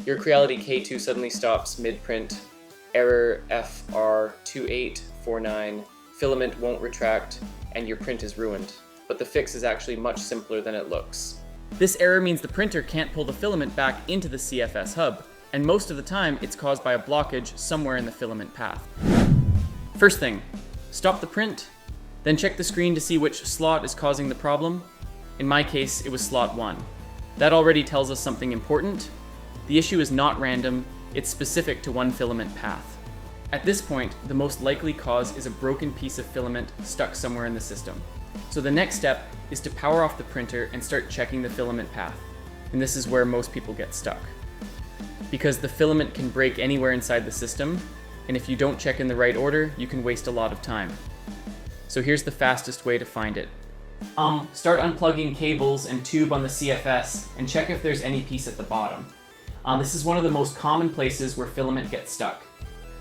Your Creality K2 suddenly stops mid-print, error FR2849, filament won't retract, and your print is ruined. But the fix is actually much simpler than it looks. This error means the printer can't pull the filament back into the CFS hub, and most of the time it's caused by a blockage somewhere in the filament path. First thing, stop the print, then check the screen to see which slot is causing the problem. In my case, it was slot 1. That already tells us something important. The issue is not random, it's specific to one filament path. At this point, the most likely cause is a broken piece of filament stuck somewhere in the system. So the next step is to power off the printer and start checking the filament path. And this is where most people get stuck. Because the filament can break anywhere inside the system, and if you don't check in the right order, you can waste a lot of time. So here's the fastest way to find it. Start unplugging cables and tube on the CFS and check if there's any piece at the bottom. This is one of the most common places where filament gets stuck.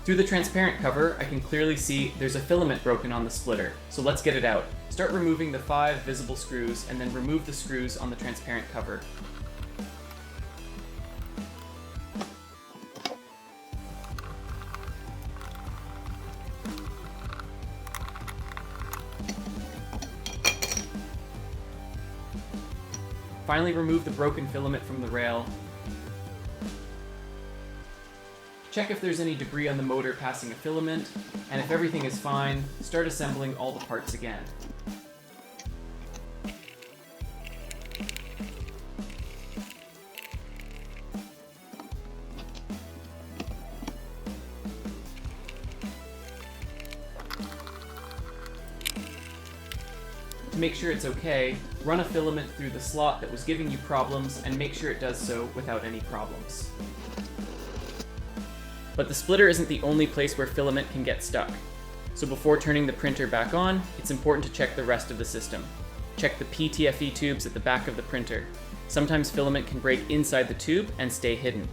Through the transparent cover, I can clearly see there's a filament broken on the splitter, so let's get it out. Start removing the 5 visible screws and then remove the screws on the transparent cover. Finally, remove the broken filament from the rail. Check if there's any debris on the motor passing a filament, and if everything is fine, start assembling all the parts again. To make sure it's okay, run a filament through the slot that was giving you problems and make sure it does so without any problems. But the splitter isn't the only place where filament can get stuck. So before turning the printer back on, it's important to check the rest of the system. Check the PTFE tubes at the back of the printer. Sometimes filament can break inside the tube and stay hidden.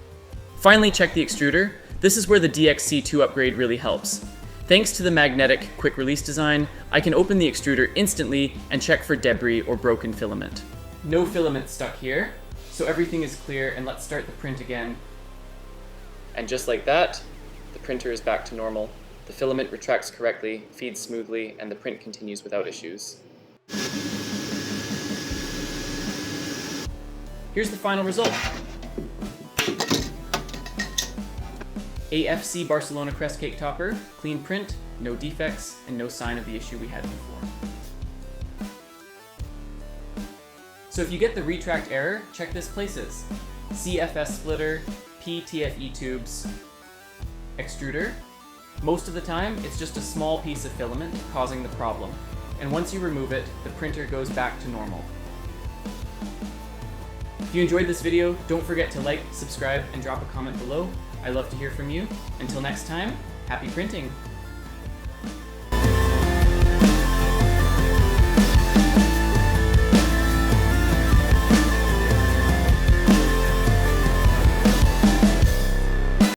Finally, check the extruder. This is where the DXC2 upgrade really helps. Thanks to the magnetic quick release design, I can open the extruder instantly and check for debris or broken filament. No filament stuck here, so everything is clear, and let's start the print again. And just like that, the printer is back to normal. The filament retracts correctly, feeds smoothly, and the print continues without issues. Here's the final result. AFC Barcelona Crest Cake Topper, clean print, no defects, and no sign of the issue we had before. So if you get the retract error, check this places: CFS Splitter, PTFE tubes, extruder. Most of the time, it's just a small piece of filament causing the problem. And once you remove it, the printer goes back to normal. If you enjoyed this video, don't forget to like, subscribe, and drop a comment below. I'd love to hear from you. Until next time, happy printing!